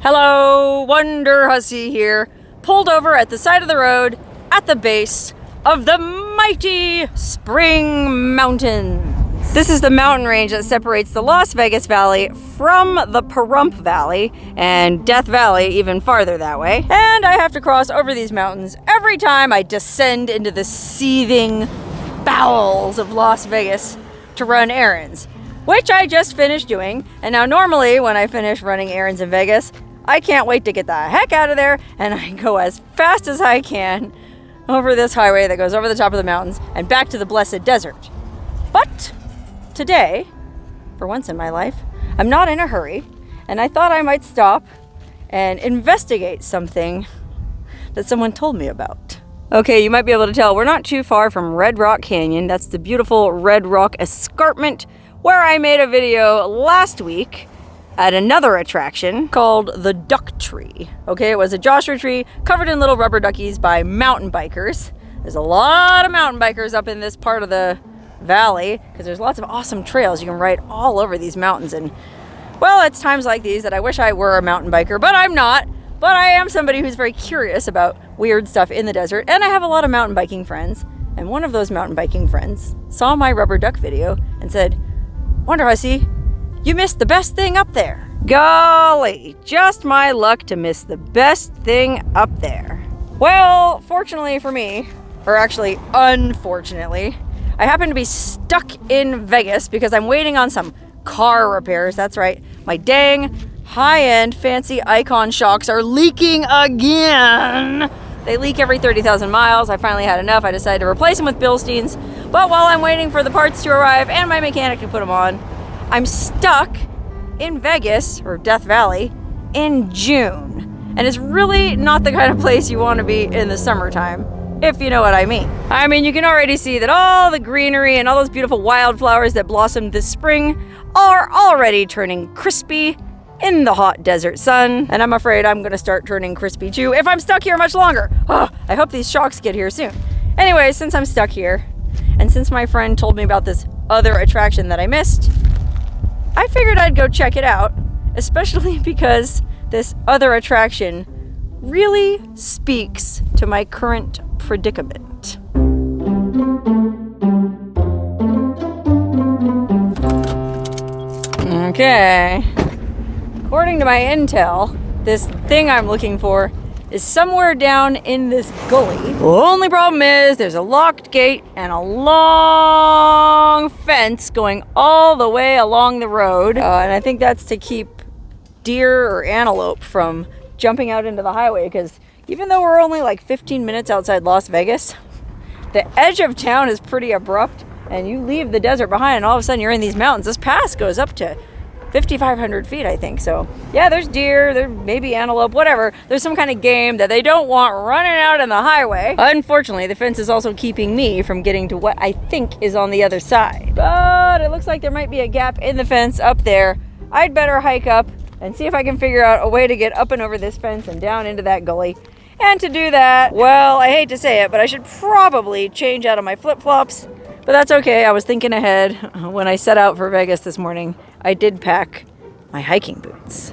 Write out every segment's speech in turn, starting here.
Hello, Wonderhussy here, pulled over at the side of the road at the base of the mighty Spring Mountains. This is the mountain range that separates the Las Vegas Valley from the Pahrump Valley and Death Valley even farther that way. And I have to cross over these mountains every time I descend into the seething bowels of Las Vegas to run errands, which I just finished doing. And now normally when I finish running errands in Vegas, I can't wait to get the heck out of there, and I go as fast as I can over this highway that goes over the top of the mountains and back to the blessed desert. But today, for once in my life, I'm not in a hurry, and I thought I might stop and investigate something that someone told me about. Okay, you might be able to tell we're not too far from Red Rock Canyon. That's the beautiful Red Rock escarpment where I made a video last week at another attraction called the Duck Tree. Okay, it was a Joshua tree covered in little rubber duckies by mountain bikers. There's a lot of mountain bikers up in this part of the valley because there's lots of awesome trails you can ride all over these mountains. And well, it's times like these that I wish I were a mountain biker, but I'm not. But I am somebody who's very curious about weird stuff in the desert, and I have a lot of mountain biking friends. And one of those mountain biking friends saw my rubber duck video and said, "Wonderhussy, you missed the best thing up there." Golly, just my luck to miss the best thing up there. Well, fortunately for me, or actually unfortunately, I happen to be stuck in Vegas because I'm waiting on some car repairs. That's right, my dang high-end fancy Icon shocks are leaking again. They leak every 30,000 miles. I finally had enough. I decided to replace them with Bilsteins. But while I'm waiting for the parts to arrive and my mechanic to put them on, I'm stuck in Vegas, or Death Valley, in June. And it's really not the kind of place you want to be in the summertime, if you know what I mean. I mean, you can already see that all the greenery and all those beautiful wildflowers that blossomed this spring are already turning crispy in the hot desert sun. And I'm afraid I'm gonna start turning crispy too if I'm stuck here much longer. Oh, I hope these shocks get here soon. Anyway, since I'm stuck here, and since my friend told me about this other attraction that I missed, I figured I'd go check it out, especially because this other attraction really speaks to my current predicament. Okay. According to my intel, this thing I'm looking for is somewhere down in this gully. The only problem is there's a locked gate and a long fence going all the way along the road. And I think that's to keep deer or antelope from jumping out into the highway, because even though we're only like 15 minutes outside Las Vegas, the edge of town is pretty abrupt and you leave the desert behind and all of a sudden you're in these mountains. This pass goes up to 5,500 feet, I think. So yeah, there's deer, there may be antelope, whatever. There's some kind of game that they don't want running out in the highway. Unfortunately, the fence is also keeping me from getting to what I think is on the other side. But it looks like there might be a gap in the fence up there. I'd better hike up and see if I can figure out a way to get up and over this fence and down into that gully. And to do that, well, I hate to say it, but I should probably change out of my flip-flops. But that's okay, I was thinking ahead. When I set out for Vegas this morning, I did pack my hiking boots.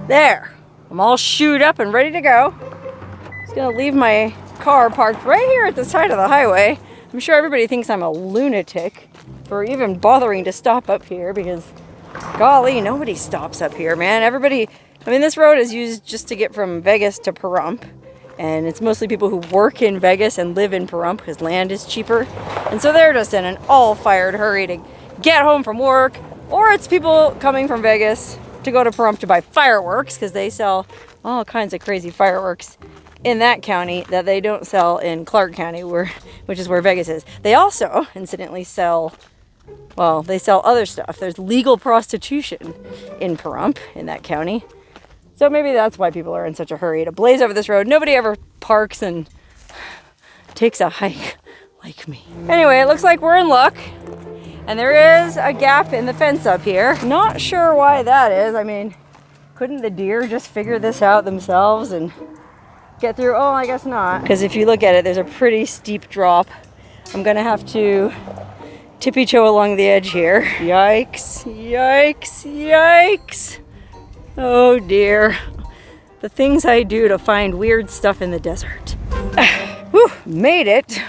There, I'm all shoed up and ready to go. Just gonna leave my car parked right here at the side of the highway. I'm sure everybody thinks I'm a lunatic for even bothering to stop up here because, golly, nobody stops up here, man. Everybody, I mean, this road is used just to get from Vegas to Pahrump. And it's mostly people who work in Vegas and live in Pahrump because land is cheaper. And so they're just in an all-fired hurry to get home from work. Or it's people coming from Vegas to go to Pahrump to buy fireworks because they sell all kinds of crazy fireworks in that county that they don't sell in Clark County, which is where Vegas is. They also, incidentally, sell, well, they sell other stuff. There's legal prostitution in Pahrump, in that county. So maybe that's why people are in such a hurry to blaze over this road. Nobody ever parks and takes a hike like me. Anyway, it looks like we're in luck. And there is a gap in the fence up here. Not sure why that is. I mean, couldn't the deer just figure this out themselves and get through? Oh, I guess not. Because if you look at it, there's a pretty steep drop. I'm gonna have to tippy toe along the edge here. Yikes, yikes, yikes. Oh dear. The things I do to find weird stuff in the desert. Whew, made it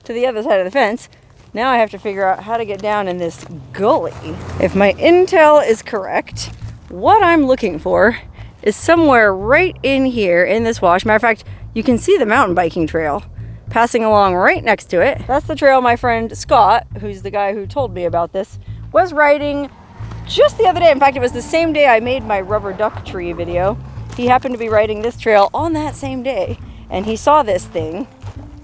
to the other side of the fence. Now I have to figure out how to get down in this gully. If my intel is correct, what I'm looking for is somewhere right in here in this wash. Matter of fact, you can see the mountain biking trail passing along right next to it. That's the trail my friend Scott, who's the guy who told me about this, was riding just the other day. In fact, it was the same day I made my rubber duck tree video. He happened to be riding this trail on that same day, and he saw this thing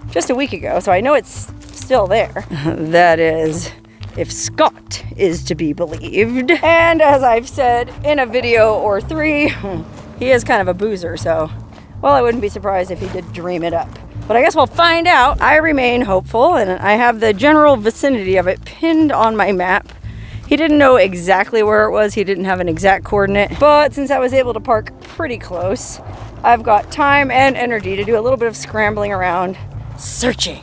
just a week ago, so I know it's still there. That is, if Scott is to be believed. And as I've said in a video or three, he is kind of a boozer, so, well, I wouldn't be surprised if he did dream it up. But I guess we'll find out. I remain hopeful, and I have the general vicinity of it pinned on my map. He didn't know exactly where it was. He didn't have an exact coordinate. But since I was able to park pretty close, I've got time and energy to do a little bit of scrambling around, searching.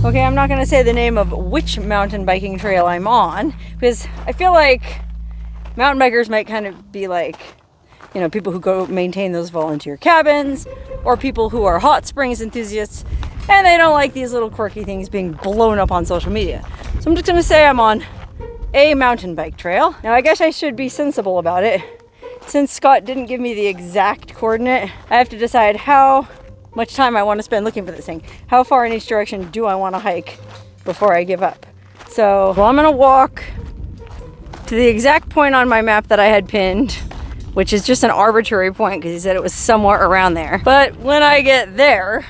Okay, I'm not gonna say the name of which mountain biking trail I'm on, because I feel like mountain bikers might kind of be like, you know, people who go maintain those volunteer cabins, or people who are hot springs enthusiasts, and they don't like these little quirky things being blown up on social media. So I'm just gonna say I'm on a mountain bike trail. Now I guess I should be sensible about it. Since Scott didn't give me the exact coordinate, I have to decide how much time I want to spend looking for this thing. How far in each direction do I want to hike before I give up? So, well, I'm gonna walk to the exact point on my map that I had pinned, which is just an arbitrary point because he said it was somewhere around there. But when I get there,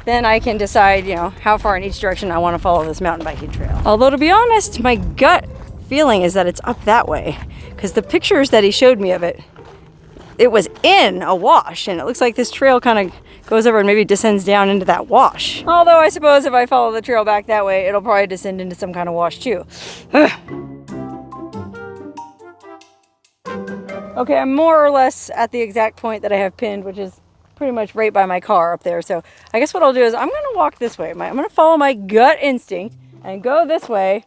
then I can decide, you know, how far in each direction I want to follow this mountain biking trail. Although, to be honest, my gut feeling is that it's up that way, because the pictures that he showed me of it, it was in a wash, and it looks like this trail kind of goes over and maybe descends down into that wash. Although I suppose if I follow the trail back that way, it'll probably descend into some kind of wash too. Okay, I'm more or less at the exact point that I have pinned, which is pretty much right by my car up there. So I guess what I'll do is I'm gonna walk this way. I'm gonna follow my gut instinct and go this way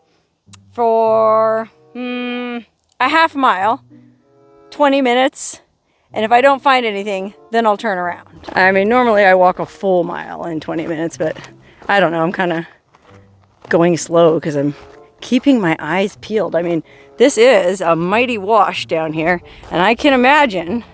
for a half mile, 20 minutes. And if I don't find anything, then I'll turn around. I mean, normally I walk a full mile in 20 minutes, but I don't know. I'm kind of going slow because I'm keeping my eyes peeled. I mean, this is a mighty wash down here. And I can imagine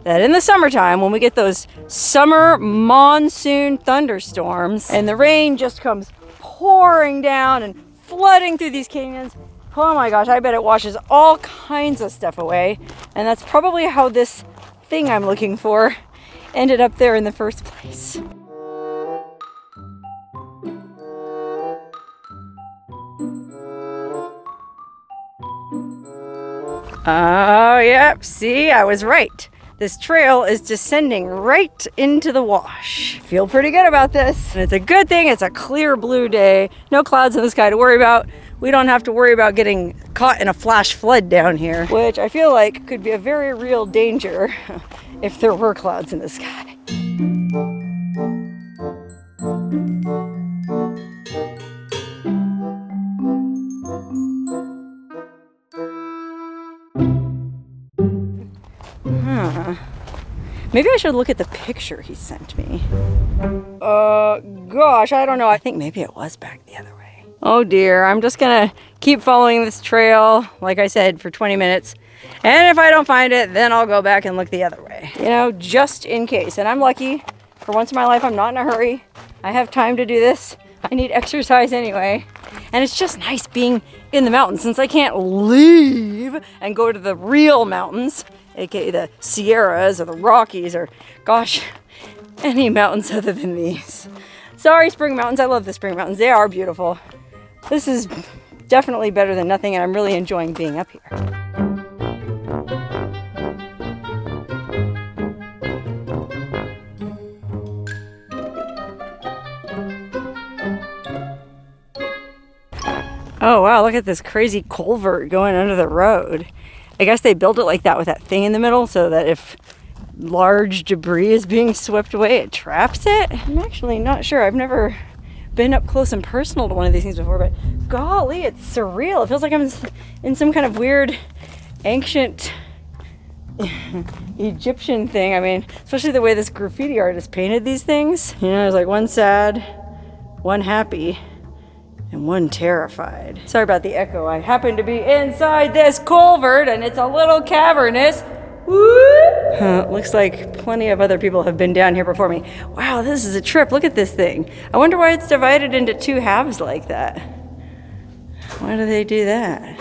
that in the summertime, when we get those summer monsoon thunderstorms and the rain just comes pouring down and flooding through these canyons, oh my gosh, I bet it washes all kinds of stuff away. And that's probably how this thing I'm looking for ended up there in the first place. Oh, yep, see, I was right. This trail is descending right into the wash. Feel pretty good about this. And it's a good thing it's a clear blue day. No clouds in the sky to worry about. We don't have to worry about getting caught in a flash flood down here, which I feel like could be a very real danger if there were clouds in the sky. Maybe I should look at the picture he sent me. Gosh, I don't know. I think maybe it was back the other way. Oh dear, I'm just gonna keep following this trail, like I said, for 20 minutes. And if I don't find it, then I'll go back and look the other way. You know, just in case. And I'm lucky. For once in my life, I'm not in a hurry. I have time to do this. I need exercise anyway. And it's just nice being in the mountains since I can't leave and go to the real mountains, aka the Sierras or the Rockies or, gosh, any mountains other than these. Sorry, Spring Mountains. I love the Spring Mountains. They are beautiful. This is definitely better than nothing, and I'm really enjoying being up here. Oh wow, look at this crazy culvert going under the road. I guess they built it like that with that thing in the middle so that if large debris is being swept away, it traps it. I'm actually not sure. I've never been up close and personal to one of these things before, but golly, it's surreal. It feels like I'm in some kind of weird ancient Egyptian thing. I mean, especially the way this graffiti artist painted these things. You know, there's like one sad, one happy, and one terrified. Sorry about the echo. I happen to be inside this culvert and it's a little cavernous. Looks like plenty of other people have been down here before me. Wow, this is a trip. Look at this thing. I wonder why it's divided into two halves like that. Why do they do that?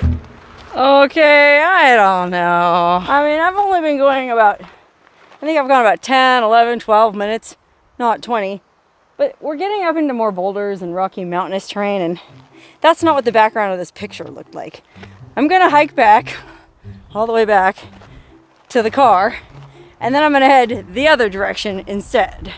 Okay, I don't know. I mean, I've only been going about, I think I've gone about 10, 11, 12 minutes, not 20. But we're getting up into more boulders and rocky mountainous terrain, and that's not what the background of this picture looked like. I'm gonna hike back, all the way back to the car, and then I'm gonna head the other direction instead.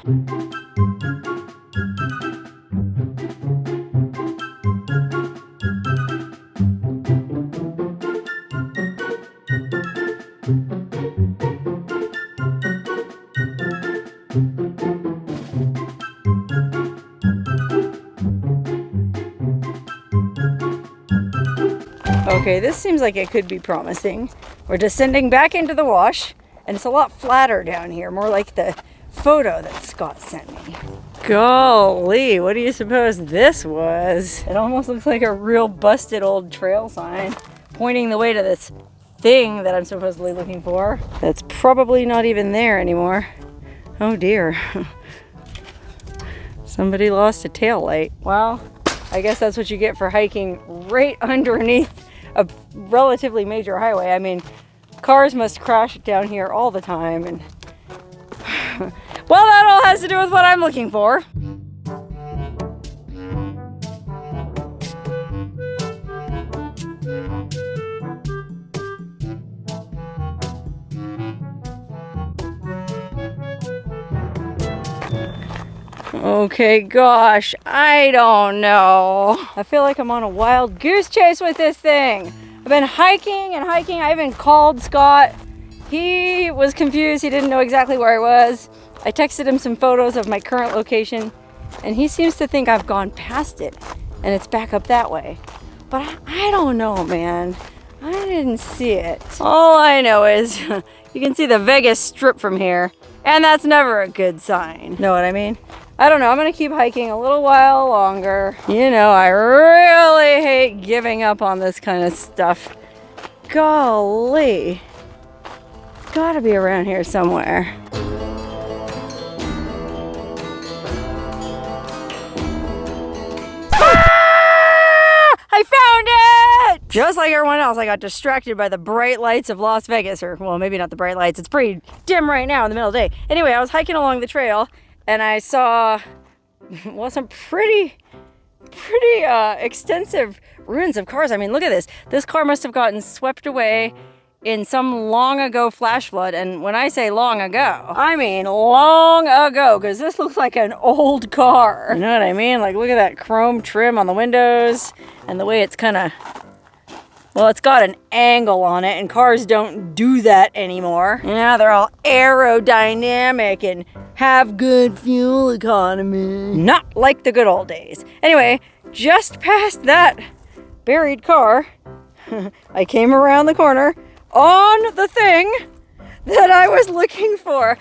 Okay, this seems like it could be promising. We're descending back into the wash, and it's a lot flatter down here, more like the photo that Scott sent me. Golly, what do you suppose this was? It almost looks like a real busted old trail sign pointing the way to this thing that I'm supposedly looking for. That's probably not even there anymore. Oh dear. Somebody lost a tail light. Well, I guess that's what you get for hiking right underneath a relatively major highway. I mean, cars must crash down here all the time, and well, that all has to do with what I'm looking for. Okay, gosh, I don't know. I feel like I'm on a wild goose chase with this thing. I've been hiking and hiking. I even called Scott. He was confused. He didn't know exactly where I was. I texted him some photos of my current location, and he seems to think I've gone past it and it's back up that way. But I don't know, man. I didn't see it. All I know is you can see the Vegas Strip from here, and that's never a good sign. Know what I mean? I don't know, I'm gonna keep hiking a little while longer. You know, I really hate giving up on this kind of stuff. Golly. It's gotta be around here somewhere. Ah! I found it! Just like everyone else, I got distracted by the bright lights of Las Vegas, or well, maybe not the bright lights. It's pretty dim right now in the middle of the day. Anyway, I was hiking along the trail, and I saw, well, some pretty extensive ruins of cars. I mean, look at this. This car must have gotten swept away in some long ago flash flood. And when I say long ago, I mean long ago, because this looks like an old car. You know what I mean? Like, look at that chrome trim on the windows and the way it's kind of, well, it's got an angle on it, and cars don't do that anymore. Yeah, they're all aerodynamic and have good fuel economy. Not like the good old days. Anyway, just past that buried car, I came around the corner on the thing that I was looking for.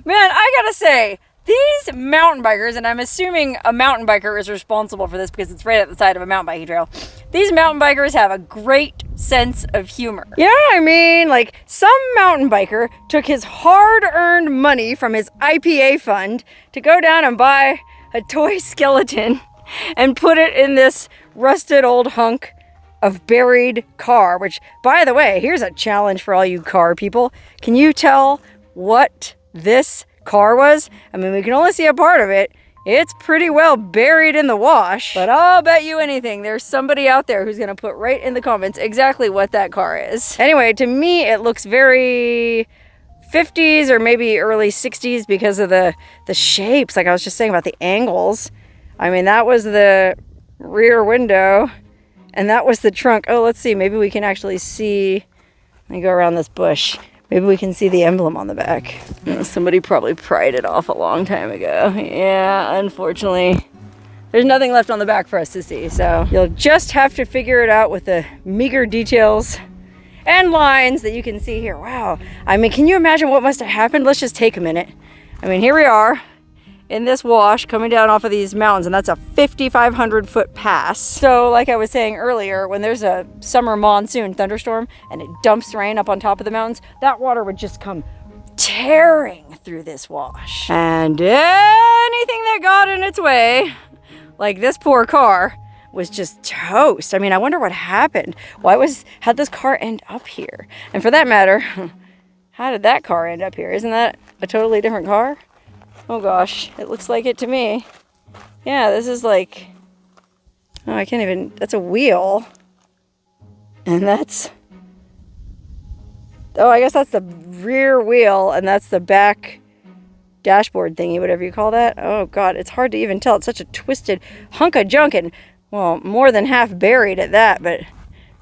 Man, I gotta say, these mountain bikers, and I'm assuming a mountain biker is responsible for this because it's right at the side of a mountain biking trail. These mountain bikers have a great sense of humor. You know what I mean? Like, some mountain biker took his hard-earned money from his IPA fund to go down and buy a toy skeleton and put it in this rusted old hunk of buried car, which, by the way, here's a challenge for all you car people. Can you tell what this car was? I mean, we can only see a part of it. It's pretty well buried in the wash, but I'll bet you anything there's somebody out there who's gonna put right in the comments exactly what that car is. Anyway, to me, it looks very 50s or maybe early 60s because of the shapes, like I was just saying about the angles. I mean, that was the rear window, And that was the trunk. Oh, let's see. Maybe we can actually see. Let me go around this bush. Maybe we can see the emblem on the back. Somebody probably pried it off a long time ago. Yeah, unfortunately. There's nothing left on the back for us to see, so you'll just have to figure it out with the meager details and lines that you can see here. Wow. I mean, can you imagine what must have happened? Let's just take a minute. I mean, here we are in this wash coming down off of these mountains, and that's a 5,500 foot pass. So like I was saying earlier, when there's a summer monsoon thunderstorm and it dumps rain up on top of the mountains, that water would just come tearing through this wash. And anything that got in its way, like this poor car, was just toast. I mean, I wonder what happened. How'd this car end up here? And for that matter, how did that car end up here? Isn't that a totally different car? Oh gosh, it looks like it to me. Yeah, this is like, oh, I can't even, that's a wheel. And that's, oh, I guess that's the rear wheel, and that's the back dashboard thingy, whatever you call that. Oh God, it's hard to even tell. It's such a twisted hunk of junk, and well, more than half buried at that, but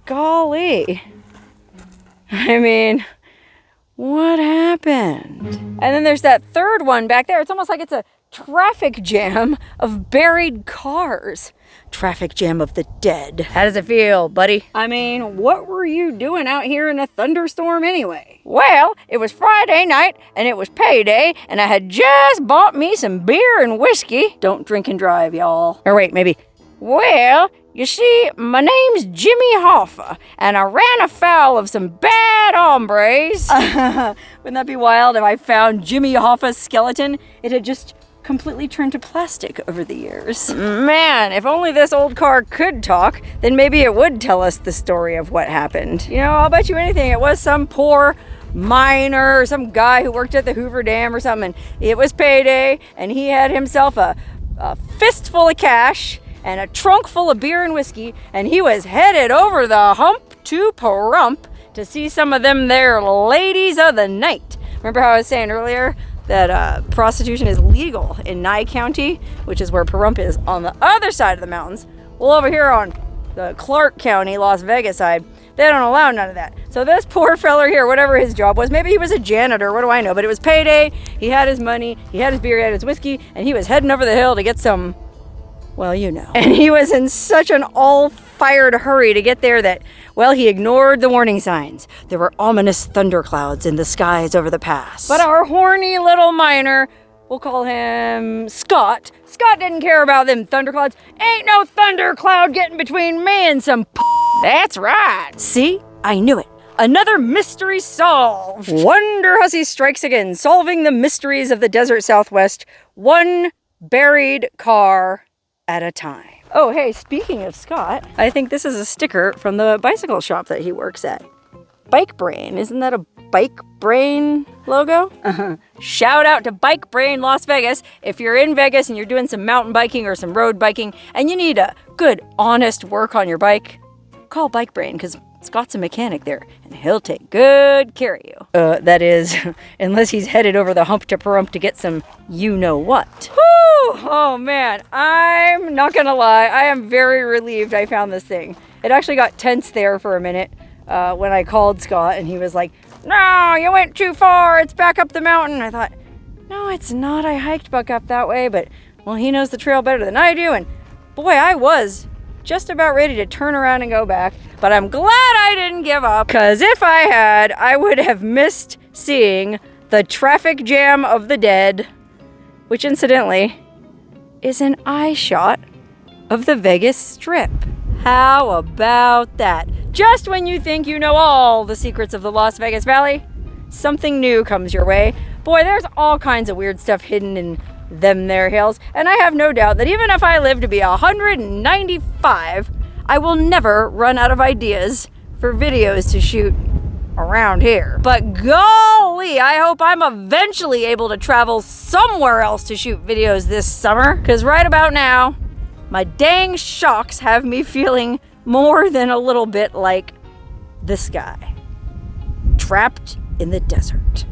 golly. I mean, what happened? And then there's that third one back there. It's almost like it's a traffic jam of buried cars. Traffic jam of the dead. How does it feel, buddy? I mean, what were you doing out here in a thunderstorm anyway? Well, it was Friday night and it was payday, and I had just bought me some beer and whiskey. Don't drink and drive, y'all. Or wait, maybe. Well, you see, my name's Jimmy Hoffa, and I ran afoul of some bad hombres. Wouldn't that be wild if I found Jimmy Hoffa's skeleton? It had just completely turned to plastic over the years. Man, if only this old car could talk, then maybe it would tell us the story of what happened. You know, I'll bet you anything, it was some poor miner or some guy who worked at the Hoover Dam or something. It was payday, and he had himself a fistful of cash and a trunk full of beer and whiskey, and he was headed over the hump to Pahrump to see some of them there ladies of the night. Remember how I was saying earlier that prostitution is legal in Nye County, which is where Pahrump is on the other side of the mountains? Well, over here on the Clark County, Las Vegas side, they don't allow none of that. So this poor feller here, whatever his job was, maybe he was a janitor, what do I know, but it was payday, he had his money, he had his beer, he had his whiskey, and he was heading over the hill to get some, well, you know. And he was in such an all-fired hurry to get there that, well, he ignored the warning signs. There were ominous thunderclouds in the skies over the pass. But our horny little miner, we'll call him Scott. Scott didn't care about them thunderclouds. Ain't no thundercloud getting between me and some That's right. See? I knew it. Another mystery solved. Wonderhussy strikes again, solving the mysteries of the desert Southwest, one buried car at a time. Oh, hey, speaking of Scott, I think this is a sticker from the bicycle shop that he works at. Bike Brain, isn't that a Bike Brain logo? Shout out to Bike Brain Las Vegas. If you're in Vegas and you're doing some mountain biking or some road biking and you need a good, honest work on your bike, call Bike Brain, because Scott's a mechanic there, and he'll take good care of you. That is, unless he's headed over the hump to Pahrump to get some you-know-what. Whew! Oh, man, I'm not gonna lie, I am very relieved I found this thing. It actually got tense there for a minute when I called Scott, and he was like, no, you went too far, it's back up the mountain. I thought, no, it's not, I hiked back up that way, but, well, he knows the trail better than I do, and boy, I was just about ready to turn around and go back, but I'm glad I didn't give up, because if I had, I would have missed seeing the traffic jam of the dead, which incidentally is an eye shot of the Vegas Strip. How about that? Just when you think you know all the secrets of the Las Vegas Valley, something new comes your way. Boy, there's all kinds of weird stuff hidden in them there hills, and I have no doubt that even if I live to be 195, I will never run out of ideas for videos to shoot around here. But golly, I hope I'm eventually able to travel somewhere else to shoot videos this summer, because right about now, my dang shocks have me feeling more than a little bit like this guy, trapped in the desert.